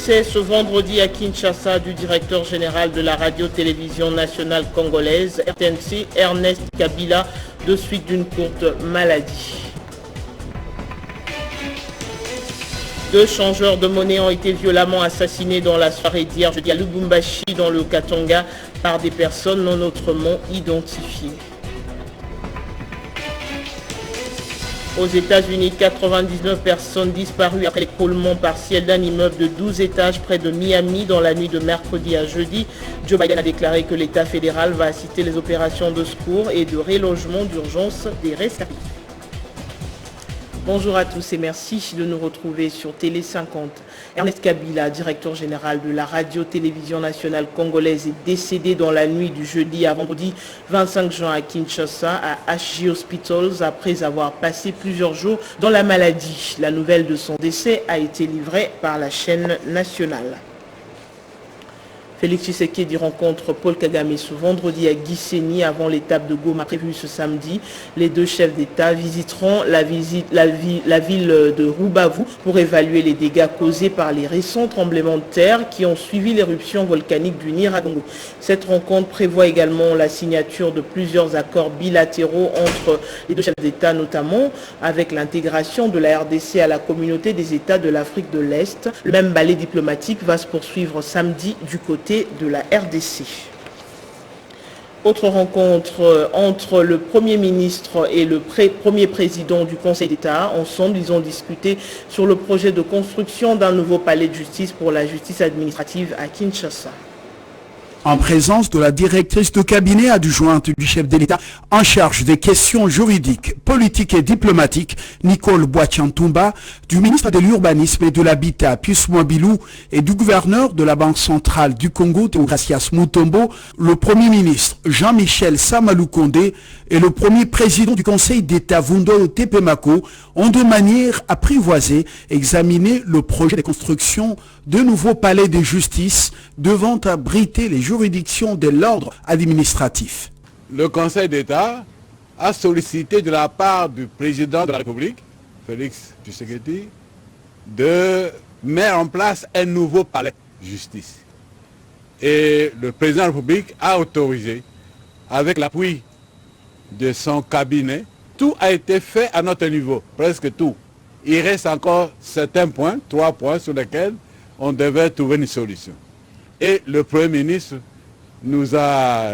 décès ce vendredi à Kinshasa du directeur général de la radio-télévision nationale congolaise, RTNC, Ernest Kabila, de suite d'une courte maladie. 2 changeurs de monnaie ont été violemment assassinés dans la soirée d'hier jeudi à Lubumbashi, dans le Katanga, par des personnes non autrement identifiées. Aux États-Unis, 99 personnes disparues après l'écroulement partiel d'un immeuble de 12 étages près de Miami dans la nuit de mercredi à jeudi. Joe Biden a déclaré que l'État fédéral va assister les opérations de secours et de relogement d'urgence des rescapés. Bonjour à tous et merci de nous retrouver sur Télé 50. Ernest Kabila, directeur général de la radio-télévision nationale congolaise, est décédé dans la nuit du jeudi à vendredi 25 juin à Kinshasa, à HG Hospitals, après avoir passé plusieurs jours dans la maladie. La nouvelle de son décès a été livrée par la chaîne nationale. Félix Tshisekedi rencontre Paul Kagame ce vendredi à Gisenyi avant l'étape de Goma prévue ce samedi. Les 2 chefs d'État visiteront la ville de Rubavu pour évaluer les dégâts causés par les récents tremblements de terre qui ont suivi l'éruption volcanique du Nyiragongo. Cette rencontre prévoit également la signature de plusieurs accords bilatéraux entre les 2 chefs d'État, notamment avec l'intégration de la RDC à la communauté des États de l'Afrique de l'Est. Le même ballet diplomatique va se poursuivre samedi du côté de la RDC. Autre rencontre entre le Premier ministre et le premier président du Conseil d'État. Ensemble, ils ont discuté sur le projet de construction d'un nouveau palais de justice pour la justice administrative à Kinshasa. En présence de la directrice de cabinet adjointe du chef de l'État en charge des questions juridiques, politiques et diplomatiques, Nicole Boitiantumba, du ministre de l'Urbanisme et de l'Habitat, Pius Mwabilou, et du gouverneur de la Banque centrale du Congo, Théogracias Mutombo, le Premier ministre Jean-Michel Samalou Kondé et le premier président du Conseil d'État, Vundo Tepemako, ont de manière apprivoisée examiné le projet de construction de nouveaux palais de justice devant abriter les juridictions de l'ordre administratif. Le Conseil d'État a sollicité de la part du président de la République, Félix Tshisekedi, de mettre en place un nouveau palais de justice. Et le président de la République a autorisé, avec l'appui de son cabinet, tout a été fait à notre niveau, presque tout. Il reste encore certains points, 3 points sur lesquels on devait trouver une solution. Et le Premier ministre nous a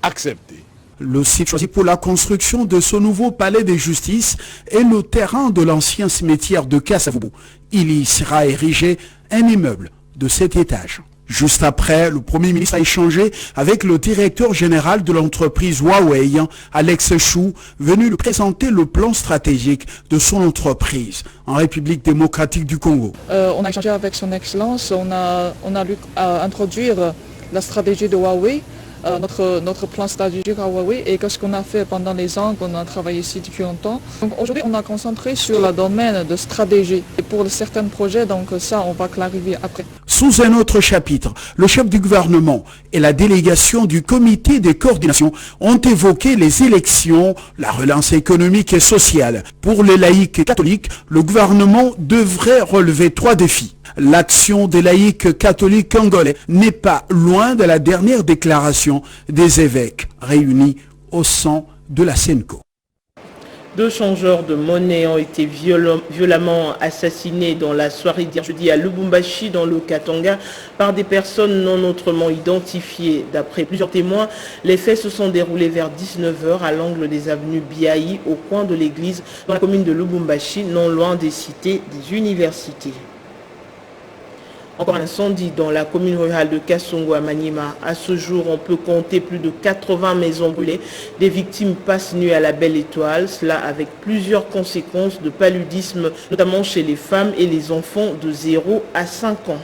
accepté. Le site choisi pour la construction de ce nouveau palais de justice est le terrain de l'ancien cimetière de Kasavubu. Il y sera érigé un immeuble de 7 étages. Juste après, le Premier ministre a échangé avec le directeur général de l'entreprise Huawei, Alex Chou, venu lui présenter le plan stratégique de son entreprise en République démocratique du Congo. On a échangé avec son Excellence, on a lu introduire la stratégie de Huawei, notre plan stratégique à Huawei et qu'est-ce qu'on a fait pendant les ans qu'on a travaillé ici depuis longtemps. Donc aujourd'hui, on a concentré sur le domaine de stratégie. Et pour certains projets, donc ça, on va clarifier après. Sous un autre chapitre, le chef du gouvernement et la délégation du comité de coordination ont évoqué les élections, la relance économique et sociale. Pour les laïcs catholiques, le gouvernement devrait relever 3 défis. L'action des laïcs catholiques congolais n'est pas loin de la dernière déclaration des évêques réunis au sein de la SENCO. 2 changeurs de monnaie ont été violemment assassinés dans la soirée d'hier jeudi à Lubumbashi, dans le Katanga, par des personnes non autrement identifiées. D'après plusieurs témoins, les faits se sont déroulés vers 19h à l'angle des avenues Biaï, au coin de l'église, dans la commune de Lubumbashi, non loin des cités des universités. Encore un incendie dans la commune rurale de Kasongo à Maniema. À ce jour, on peut compter plus de 80 maisons brûlées. Des victimes passent nuit à la Belle Étoile, cela avec plusieurs conséquences de paludisme, notamment chez les femmes et les enfants de 0 à 5 ans.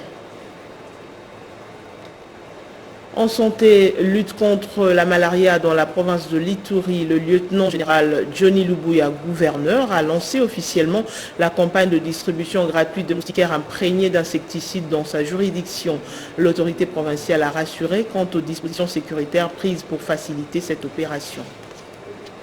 En santé, lutte contre la malaria dans la province de l'Ituri, le lieutenant général Johnny Lubuya, gouverneur, a lancé officiellement la campagne de distribution gratuite de moustiquaires imprégnés d'insecticides dans sa juridiction. L'autorité provinciale a rassuré quant aux dispositions sécuritaires prises pour faciliter cette opération.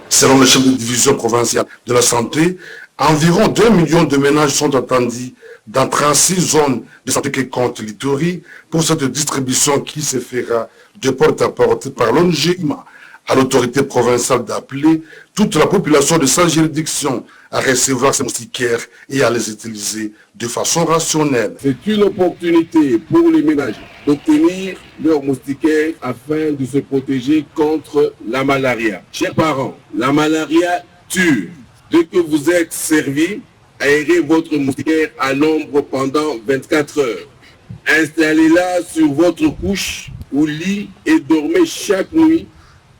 Selon le chef de division provinciale de la santé, environ 2 millions de ménages sont attendus dans 36 zones de santé qui comptent l'Ituri pour cette distribution qui se fera de porte à porte par l'ONGIMA à l'autorité provinciale d'appeler toute la population de sa juridiction à recevoir ces moustiquaires et à les utiliser de façon rationnelle. C'est une opportunité pour les ménages d'obtenir leurs moustiquaires afin de se protéger contre la malaria. Chers parents, la malaria tue. Dès que vous êtes servi, aérez votre moustiquaire à l'ombre pendant 24 heures. Installez-la sur votre couche ou lit et dormez chaque nuit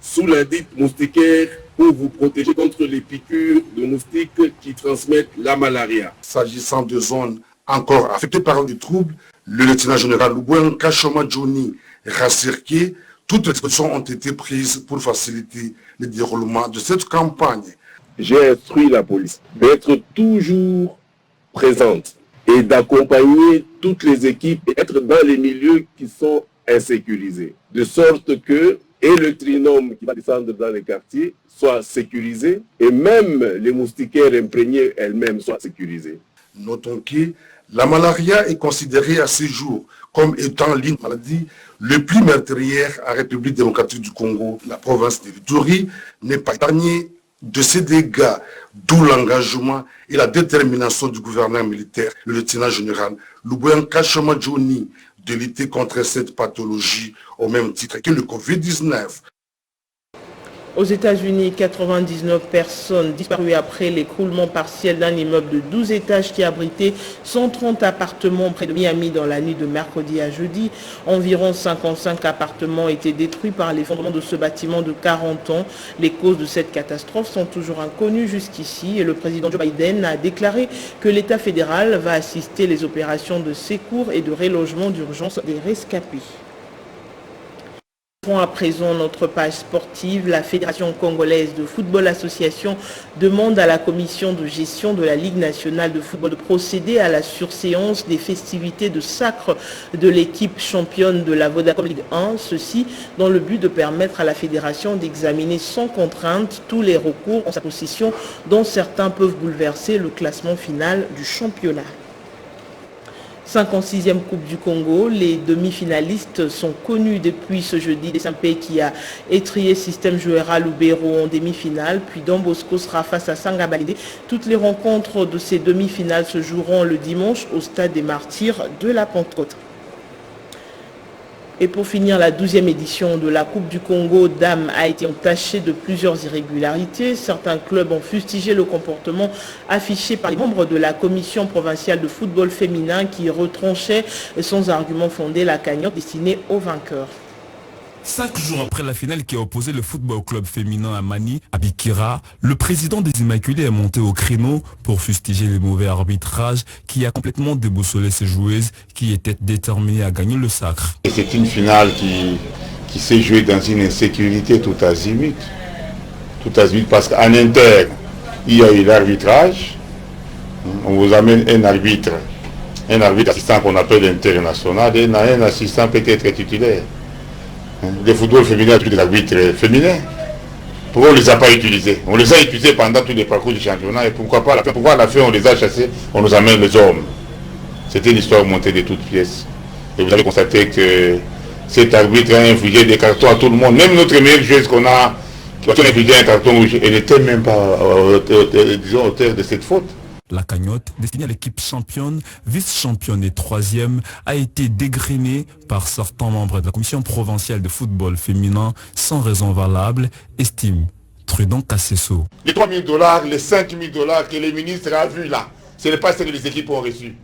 sous la dite moustiquaire pour vous protéger contre les piqûres de moustiques qui transmettent la malaria. S'agissant de zones encore affectées par des troubles, le lieutenant général Loubouin Kachoma Johnny rassure que toutes les dispositions ont été prises pour faciliter le déroulement de cette campagne. J'ai instruit la police d'être toujours présente et d'accompagner toutes les équipes et être dans les milieux qui sont insécurisés. De sorte que et le trinôme qui va descendre dans les quartiers soit sécurisé et même les moustiquaires imprégnés elles-mêmes soient sécurisées. Notons que la malaria est considérée à ce jour comme étant l'une maladie le plus meurtrière en République démocratique du Congo. La province de l'Ituri n'est pas épargnée de ces dégâts, d'où l'engagement et la détermination du gouverneur militaire, le lieutenant général Loubouin Kachoma Johnny, de lutter contre cette pathologie au même titre que le Covid-19. Aux États-Unis, 99 personnes disparues après l'écroulement partiel d'un immeuble de 12 étages qui abritait 130 appartements près de Miami dans la nuit de mercredi à jeudi. Environ 55 appartements étaient détruits par l'effondrement de ce bâtiment de 40 ans. Les causes de cette catastrophe sont toujours inconnues jusqu'ici et le président Joe Biden a déclaré que l'État fédéral va assister les opérations de secours et de relogement d'urgence des rescapés. À présent, notre page sportive, la Fédération congolaise de football association demande à la commission de gestion de la Ligue nationale de football de procéder à la surséance des festivités de sacre de l'équipe championne de la Vodacom Ligue 1, ceci dans le but de permettre à la fédération d'examiner sans contrainte tous les recours en sa possession dont certains peuvent bouleverser le classement final du championnat. 56e Coupe du Congo, les demi-finalistes sont connus depuis ce jeudi. Desampé qui a étrié Système Jouera Lubero en demi-finale, puis Don Bosco sera face à Sangabalide. Toutes les rencontres de ces demi-finales se joueront le dimanche au Stade des Martyrs de la Pentecôte. Et pour finir, la 12e édition de la Coupe du Congo Dames a été entachée de plusieurs irrégularités. Certains clubs ont fustigé le comportement affiché par les membres de la commission provinciale de football féminin qui retranchait sans argument fondé la cagnotte destinée aux vainqueurs. 5 jours après la finale qui a opposé le football club féminin à Mani, à Bikira, le président des Immaculés est monté au créneau pour fustiger les mauvais arbitrages qui a complètement déboussolé ces joueuses qui étaient déterminées à gagner le sacre. C'est une finale qui s'est jouée dans une insécurité tout azimut. Tout azimut parce qu'en interne, il y a eu l'arbitrage. On vous amène un arbitre assistant qu'on appelle international et un assistant peut-être titulaire. Le football féminin a tous des arbitres féminins. Pourquoi on ne les a pas utilisés? On les a utilisés pendant tous les parcours du championnat et pourquoi pas à la fin on les a chassés, on nous amène les hommes. C'était une histoire montée de toutes pièces. Et vous avez constaté que cet arbitre a infligé des cartons à tout le monde. Même notre meilleure joueuse qui a infligé un carton rouge, elle n'était même pas auteur de cette faute. La cagnotte, destinée à l'équipe championne, vice-championne et 3e, a été dégrenée par certains membres de la commission provinciale de football féminin sans raison valable, estime Trudon Kassesso. Les $3 000, les $5 000 que les ministres ont vus là, ce n'est pas ce que les équipes ont reçu.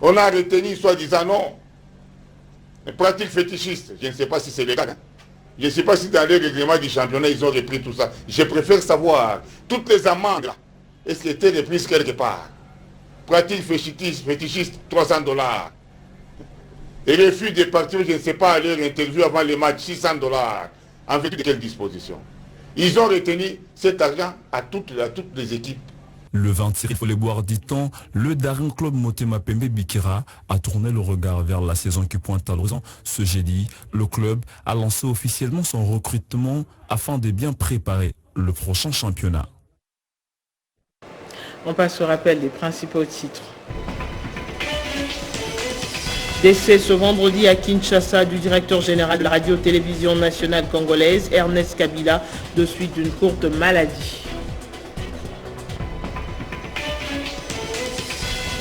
On a retenu soi-disant non. Les pratiques fétichistes, je ne sais pas si c'est légal. Je ne sais pas si dans les règlements du championnat ils ont repris tout ça. Je préfère savoir toutes les amendes là. Est-ce qu'il était repris quelque part? Pratique fétichiste, $300. Et refus de partir, je ne sais pas, à leur interview avant les matchs, $600. En vertu de quelle disposition? Ils ont retenu cet argent à toutes les équipes. Le 26, il faut les boire, dit-on, le Daring Club Motema Pembe Bikira a tourné le regard vers la saison qui pointe à l'horizon. Ce jeudi, le club a lancé officiellement son recrutement afin de bien préparer le prochain championnat. On passe au rappel des principaux titres. Décès ce vendredi à Kinshasa du directeur général de la radio-télévision nationale congolaise, Ernest Kabila, de suite d'une courte maladie.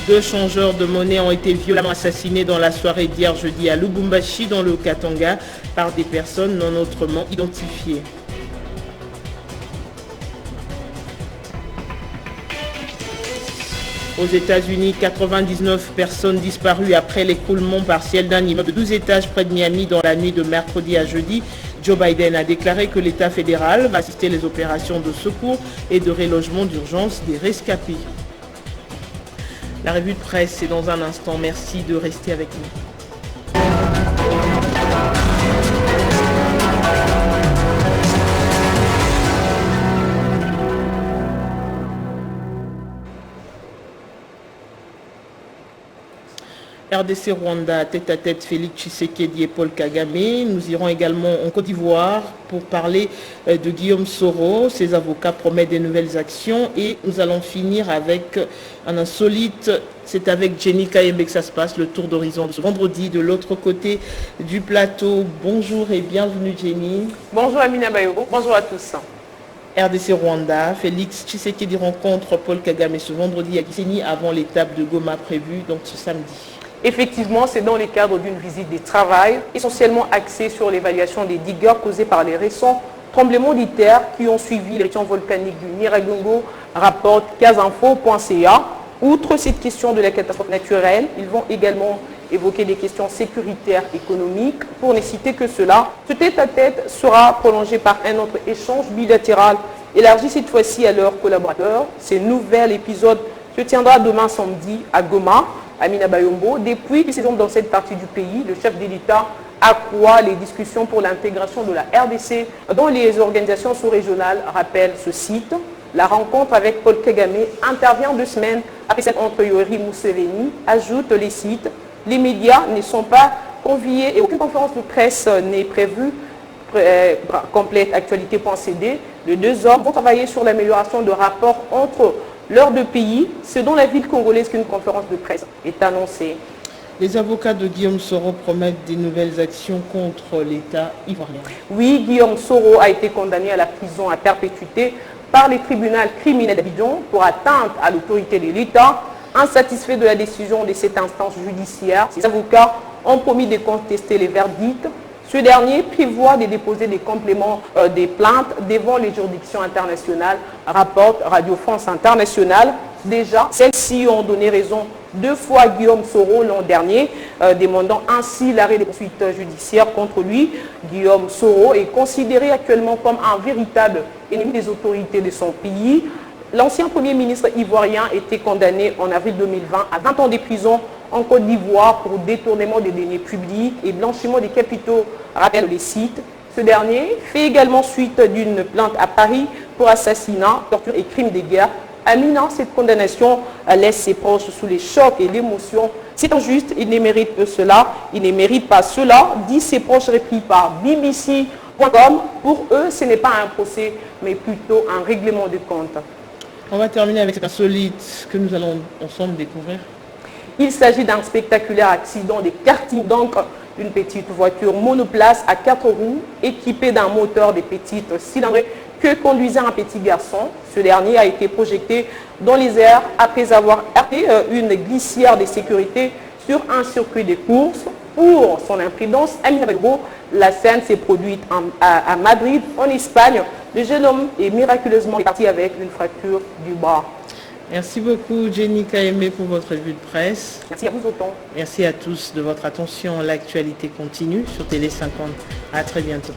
2 changeurs de monnaie ont été violemment assassinés dans la soirée d'hier jeudi à Lubumbashi, dans le Katanga, par des personnes non autrement identifiées. Aux États-Unis, 99 personnes disparues après l'écroulement partiel d'un immeuble de 12 étages près de Miami dans la nuit de mercredi à jeudi. Joe Biden a déclaré que l'État fédéral va assister les opérations de secours et de relogement d'urgence des rescapés. La revue de presse, c'est dans un instant. Merci de rester avec nous. RDC Rwanda, tête-à-tête Félix Tshisekedi et Paul Kagame. Nous irons également en Côte d'Ivoire pour parler de Guillaume Soro. Ses avocats promettent des nouvelles actions et nous allons finir avec un insolite. C'est avec Jenny Kayembe que ça se passe, le tour d'horizon de ce vendredi de l'autre côté du plateau. Bonjour et bienvenue Jenny. Bonjour Amina Bayogo, bonjour à tous. RDC Rwanda, Félix Tshisekedi rencontre Paul Kagame ce vendredi à Gisenyi avant l'étape de Goma prévue, donc ce samedi. Effectivement, c'est dans le cadre d'une visite de travail, essentiellement axée sur l'évaluation des dégâts causés par les récents tremblements de terre qui ont suivi l'éruption volcanique du Nyiragongo, rapporte casinfo.ca. Outre cette question de la catastrophe naturelle, ils vont également évoquer des questions sécuritaires, économiques. Pour ne citer que cela, ce tête-à-tête sera prolongé par un autre échange bilatéral, élargi cette fois-ci à leurs collaborateurs. Ce nouvel épisode se tiendra demain samedi à Goma. Amina Bayombo, depuis qu'ils sont dans cette partie du pays, le chef de l'État accroît les discussions pour l'intégration de la RDC dans les organisations sous-régionales, rappelle ce site. La rencontre avec Paul Kagame intervient 2 semaines après celle entre Yoweri Museveni, ajoute les sites. Les médias ne sont pas conviés et aucune conférence de presse n'est prévue. Complète actualité.cd. Les 2 hommes vont travailler sur l'amélioration de rapports entre leurs 2 pays. C'est dans la ville congolaise qu'une conférence de presse est annoncée. Les avocats de Guillaume Soro promettent des nouvelles actions contre l'État ivoirien. Oui, Guillaume Soro a été condamné à la prison à perpétuité par les tribunaux criminels d'Abidjan pour atteinte à l'autorité de l'État. Insatisfait de la décision de cette instance judiciaire, ses avocats ont promis de contester les verdicts. Ce dernier prévoit de déposer des compléments des plaintes devant les juridictions internationales, rapporte Radio France Internationale. Déjà, celles-ci ont donné raison 2 fois à Guillaume Soro l'an dernier, demandant ainsi l'arrêt des poursuites judiciaires contre lui. Guillaume Soro est considéré actuellement comme un véritable ennemi des autorités de son pays. L'ancien Premier ministre ivoirien était condamné en avril 2020 à 20 ans de prison en Côte d'Ivoire pour détournement des deniers publics et blanchiment des capitaux, rappelle les sites. Ce dernier fait également suite d'une plainte à Paris pour assassinat, torture et crimes de guerre. Aminant cette condamnation laisse ses proches sous les chocs et l'émotion. C'est injuste, il ne mérite que cela, il ne mérite pas cela, dit ses proches repris par BBC.com. Pour eux, ce n'est pas un procès, mais plutôt un règlement de compte. On va terminer avec cet insolite que nous allons ensemble découvrir. Il s'agit d'un spectaculaire accident de karting, donc une petite voiture monoplace à 4 roues équipée d'un moteur de petite cylindrée que conduisait un petit garçon. Ce dernier a été projeté dans les airs après avoir heurté une glissière de sécurité sur un circuit de course. Pour son imprudence, la scène s'est produite à Madrid, en Espagne. Le jeune homme est miraculeusement parti avec une fracture du bras. Merci beaucoup Jenny Kayembe pour votre revue de presse. Merci à vous autant. Merci à tous de votre attention. L'actualité continue sur Télé 50. À très bientôt.